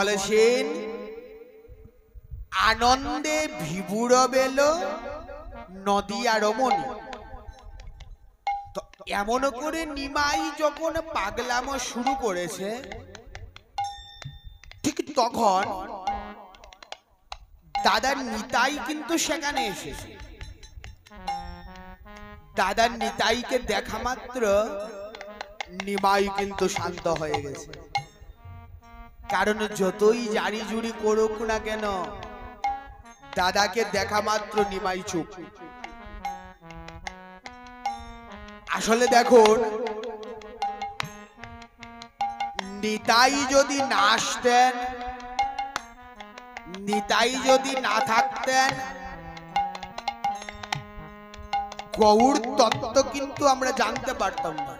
বলেছেন আনন্দে ভিভুর বেল নদী আর রমণী। তো এমন করে নিমাই যখন পাগলামো শুরু করেছে, ঠিক তখন দাদার নিতাই কিন্তু সেখানে এসেছে। দাদার নিতাইকে দেখা মাত্র নিমাই কিন্তু শান্ত হয়ে গেছে। কারণ যতই জারি জুরি করুক না কেন, দাদাকে দেখা মাত্র নিমাই চুপ। আসলে দেখুন, নিতাই যদি না আসতেন, নিতাই যদি না থাকতেন, গৌর তত্ত্ব কিন্তু আমরা জানতে পারতাম না।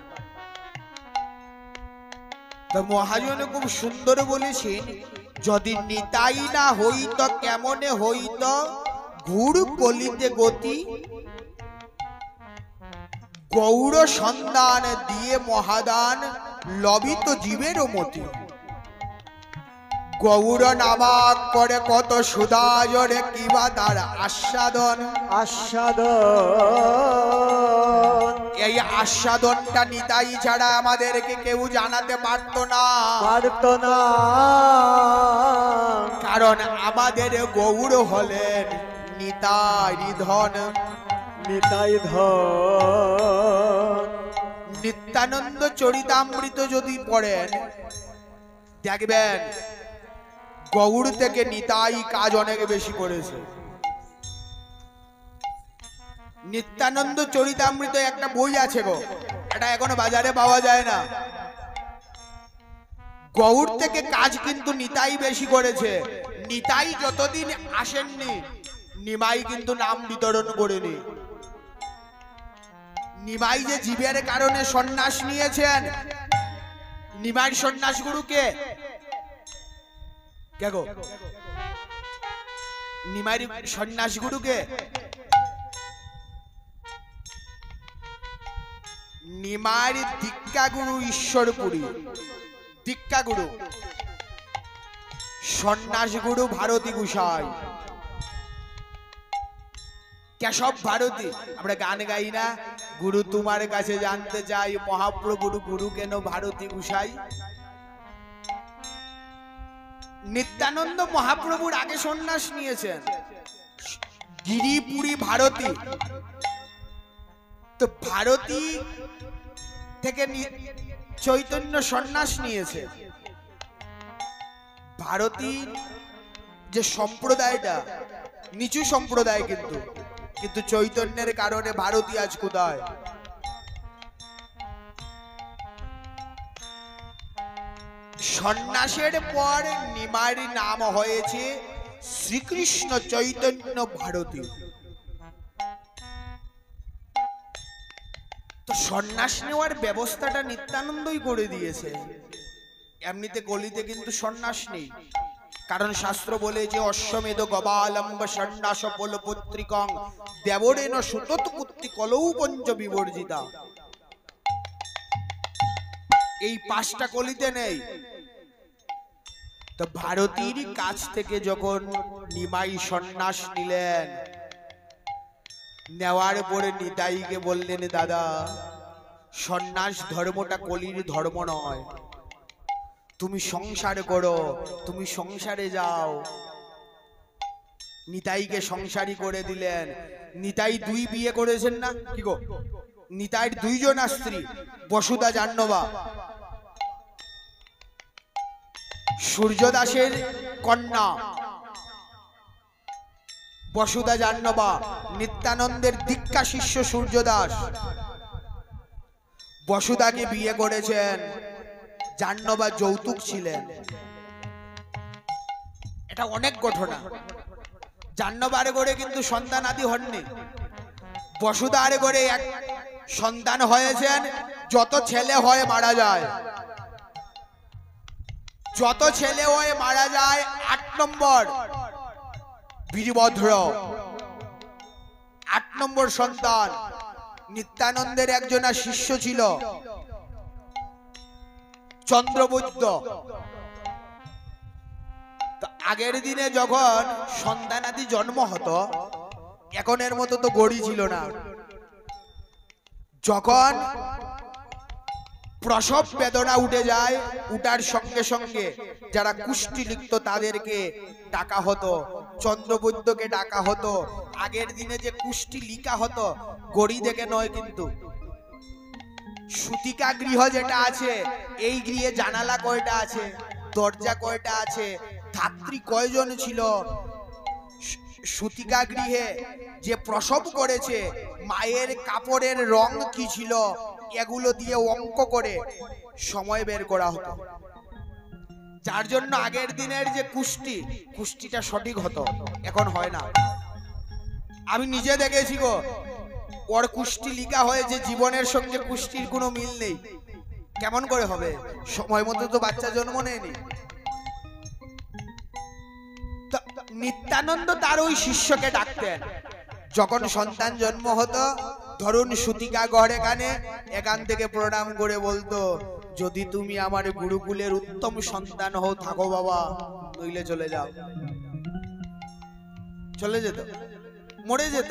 তো মহাজন খুব সুন্দর বলেছেন, যদি নিতাই না হইত কেমনে হইত ঘুর কলিতে গতি, গৌর সন্ধান দিয়ে মহাদান লবিত জীবের মতি। গৌর নামাক করে কত সুদাজরে কিবা তার আস্বাদন। এই আস্বাদনটা নিতাই ছাড়া আমাদেরকে কেউ জানাতে পারতো না। কারণ আমাদের গৌর হলেন নিতাই ধন। নিত্যানন্দ চরিতামৃত যদি পড়েন, দেখবেন গৌর থেকে নিতাই কাজ অনেক বেশি করেছে। নিত্যানন্দ চরিতামৃত একটা বই আছে গো, এটা এখনো বাজারে পাওয়া যায় না। গৌর থেকে কাজ কিন্তু নিতাই বেশি করেছে। নিতাই যতদিন আসেননি, নিমাই কিন্তু নাম বিতরণ করেনি। নিমাই যে জীবের কারণে সন্ন্যাস নিয়েছেন, নিমাইয়ের সন্ন্যাস গুরুকে কে গো? নিমাইয়ের সন্ন্যাস গুরুকে? নিমাইয়ের দীক্ষা গুরু ঈশ্বরপুরী দীক্ষা গুরু, সন্ন্যাস গুরু ভারতী গোসাই, কেশব ভারতী। আমরা গান গাই না, গুরু তোমার কাছে জানতে চাই মহাপ্রভুর গুরু কেন ভারতী গোসাই। নিত্যানন্দ মহাপ্রভুর আগে সন্ন্যাস নিয়েছেন গিরিপুরী ভারতী। তো ভারতী থেকে চৈতন্য সন্ন্যাস নিয়েছে। ভারতী যে সম্প্রদায়টা নিচু সম্প্রদায়, কিন্তু চৈতন্যের কারণে ভারতী আজ কোথায়? সন্ন্যাসের পর নিমাইয়ের নাম হয়েছে শ্রীকৃষ্ণ চৈতন্য ভারতী। তো সন্ন্যাস নেওয়ার ব্যবস্থাটা নিত্যানন্দই করে দিয়েছে। এমনিতে গলিতে কিন্তু সন্ন্যাস নেই, কারণ শাস্ত্র বলে যে অশ্বমেধ গবালম্ব সন্ন্যাস বল পত্রিকং দেবরেন সুতত পুত্তি কলৌ পঞ্চ বিবর্জিতা। এই পাঁচটা কলিতে নেই। তো ভারতীর কাছ থেকে যখন নিমাই সন্ন্যাস নিলেন, নেওয়ার পরে নিতাইকে বললেন, দাদা সন্ন্যাস ধর্মটা কলির ধর্ম নয়, তুমি সংসার করো, তুমি সংসারে যাও। নিতাইকে সংসারী করে দিলেন। নিতাই দুই বিয়ে করেছেন না কি গো? নিতাইয়ের দুইজনা স্ত্রী, বসুধা জাহ্নবা। সূর্যদাসের কন্যা বসুধা জাহ্নবা, নিত্যানন্দের দীক্ষা শিষ্য সূর্যদাস। বসুধাকে বিয়ে করেছেন, জাহ্নবা যৌতুক ছিলেন। এটা অনেক ঘটনা। জাহ্নবার ঘরে কিন্তু সন্তান আদি হননি, বসুধার ঘরে এক সন্তান হয়েছেন। যত ছেলে হয় মারা যায়, যত ছেলে হয়ে মারা যায়। 8 নম্বর বীরভদ্র, 8 নম্বর সন্তান। নিত্যানন্দের একজনা শিষ্য ছিল চন্দ্রবৈদ্য। আগের দিনে যখন সন্তানাদি জন্ম হতো, এখনের মতো তো গড়ি ছিল না, যখন প্রসব বেদনা উঠে যায়, উঠার সঙ্গে সঙ্গে যারা কুষ্টি লিখত তাদেরকে ডাকা হতো, চন্দ্রবৈদ্যকে ডাকা হতো। আগের দিনে যে কুষ্টি লিখা হতো গড়ি দেখে নয়, কিন্তু সুতিকা গৃহ যেটা আছে, এই গৃহে জানালা কয়টা আছে, দরজা কয়টা আছে, ধাত্রী কয়জন ছিল, সুতিকা গৃহে যে প্রসব করেছে মায়ের কাপড়ের রং কি ছিল, এগুলো দিয়ে অঙ্ক করে সময় বের করা হতো। যার জন্য আগের দিনের যে কুষ্টিটা সঠিক হতো, এখন হয় না। আমি নিজে দেখেছি গো, ওর কুষ্টি লিখা হয়েছে, জীবনের সঙ্গে কুষ্টির কোনো মিল নেই। কেমন করে হবে? সময় মতো তো বাচ্চা জন্ম নেয়নি। নিত্যানন্দ তার ওই শিষ্যকে ডাকতেন, যখন সন্তান জন্ম হতো, ধরুন সুতিকা গড় এখান থেকে প্রণাম করে বলতো, যদি তুমি আমার গুরুকুলের উত্তম সন্তান হও থাকো বাবা, নইলে চলে যাও। চলে যেত, মরে যেত।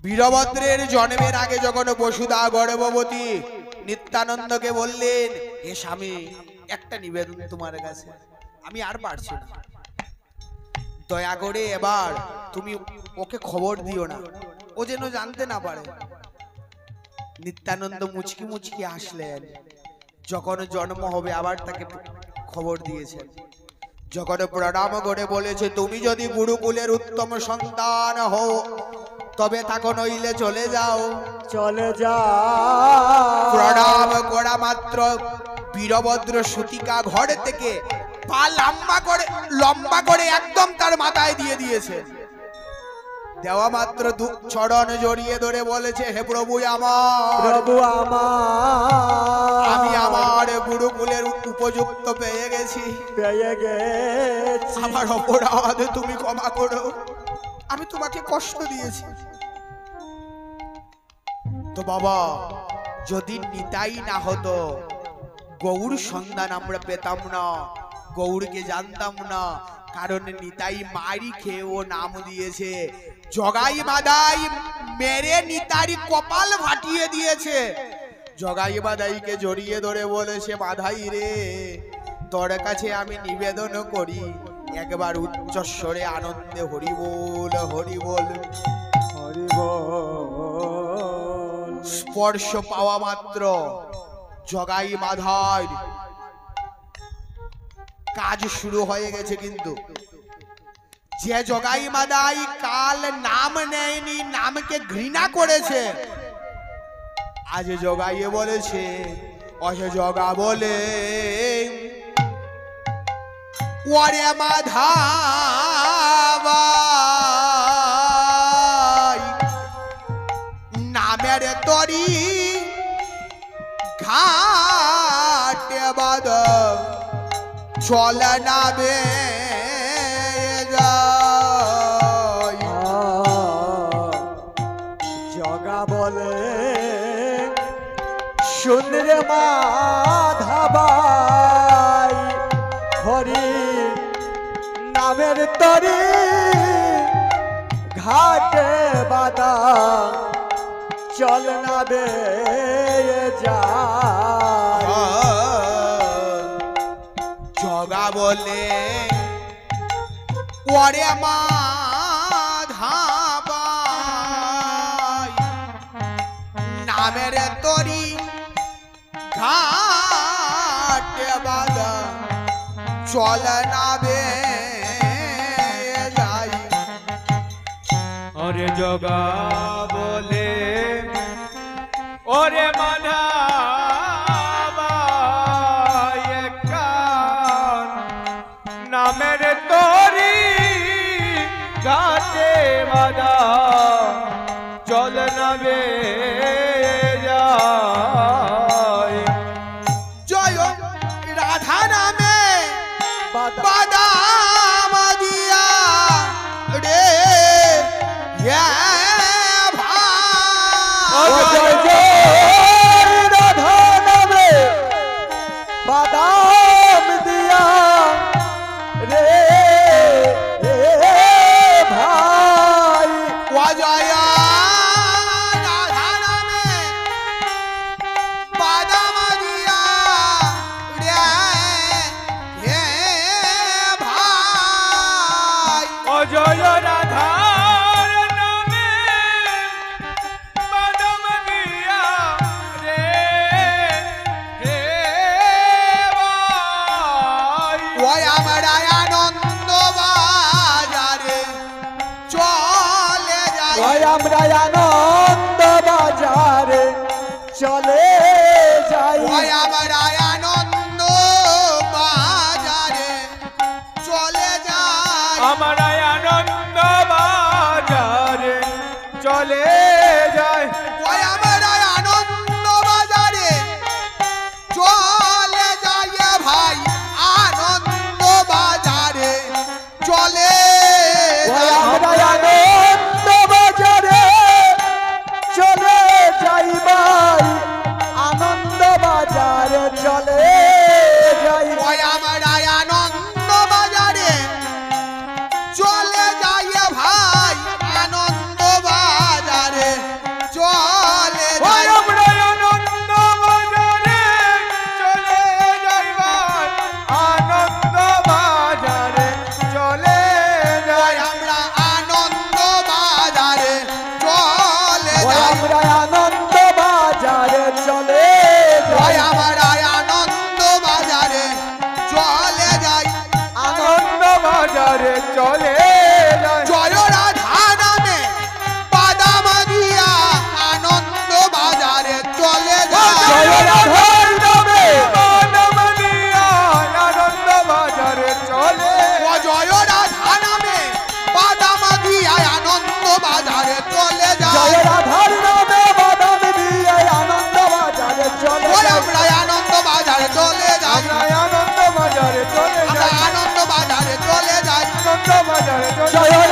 বীরভদ্রের জন্মের আগে যখন বসুধা গর্ভবতী, নিত্যানন্দকে বললেন, হে স্বামী, একটা নিবেদন তোমার কাছে, আমি আর পারছি না, দয়া করে এবার তুমি ওকে খবর দিও না, ও যেন জানতে না পারে। নিত্যানন্দ মুচকি মুচকি হাসলেন। যখন জন্ম হবে আবার তাকে খবর দিয়েছেন, যখন প্রণাম করে বলেছে, তুমি যদি গুরুকুলের উত্তম সন্তান হও তবে থাকো, নইলে চলে যাও, চলে যাও। প্রণাম করা মাত্র বীরভদ্র সুতিকা ঘর থেকে পা লম্বা করে একদম তার মাথায় দিয়ে দিয়েছে। দেওয়া মাত্র চরণ জড়িয়ে ধরে বলেছে, হে প্রভু আমার, আমি আমার গুরুকুলের উপযুক্ত পেয়ে গেছি, আমার অপরাধ তুমি ক্ষমা করো, আমি তোমাকে কষ্ট দিয়েছি। তো বাবা, যদি নিতাই না হতো, গৌর সন্ধান আমরা পেতাম না, গৌরকে জানতাম না। কারণ নিতাই মারি খেয়ে ও নাম দিয়েছে, জগাই মাদাই মেরে নিতারি কপাল ফাটিয়ে দিয়েছে। জগাই মাদাইকে জড়িয়ে ধরে বলেছে, মাধাই রে, তোর কাছে আমি নিবেদন করি, একবার উচ্চস্বরে আনন্দে হরি বল, হরি বল, হরি বল। স্পর্শ পাওয়া মাত্র জগাই মাধাই কাজ শুরু হয়ে গেছে। কিন্তু যে জগাই মাদাই কাল নাম নেয়নি, নামকে ঘৃণা করেছে, আজ জগাইয়ে বলেছে, অহে জগা বলে, ওরে মাধাবাই নামের তরি ঘাটে বাদ চল নাবে জগা বলে, সুন্দর মাধাবাই হরি নামের তরি ঘাটে বাদা চল নাবে যায়। জগা বলে, ওরে মাধাবাই নামের তরি ঘাটে বাদা চল নাবে যাই। ওরে জগা বলে, ওরে মাধাবাই কান নামের তরি ঘাটে বাদা চল নাবে যায়। জয় রাধা নামে বাদাম দিয়া রে রাধা নামে বাদাম দিয়া ওই আমরা আনন্দ বাজারে চলে যাই ওই আমরা আনন্দ বাজারে চলে যাই আমরা আনন্দ বাজারে চলে যায় ওই আমরা আনন্দ বাজারে চলে যাই ভাই আনন্দ বাজারে চলে ওই যাই। আমরা আনন্দ বাজারে চলে যাই ভাই আনন্দ বাজারে চলে যাই ওই আমরা আনন্দ বাজারে চলে যাই ভাই আনন্দ বাজারে চলে ওই যাই আমরা আনন্দ বাজারে চলে যাইবার আনন্দ বাজারে চলে ওই যায় আমরা আনন্দ বাজারে চলে ওই যাই আমরা আনন্দ বাজারে চলে ওই যাই আমরা আনন্দ বাজারে চলে যাই আনন্দ বাজারে চলে যায় জয় রাধা নামে বাদাম দিয়া আনন্দ বাজারে চলে জয় যাই রাধার নামে মানবনিয়া আনন্দ বাজারে চলে ও জয় রাধা নামে বাদাম দিয়া আনন্দ বাজারে চলে জয় যাই রাধার নামে বাদাম দিয়ে আনন্দ বাজারে চলে ওই যাই আমরা আনন্দ বাজারে চলে যাই আমরা আনন্দ বাজারে চলে আমরা যাই আনন্দ বাজারে চলে যাই আনন্দ বাজারে চলে জয়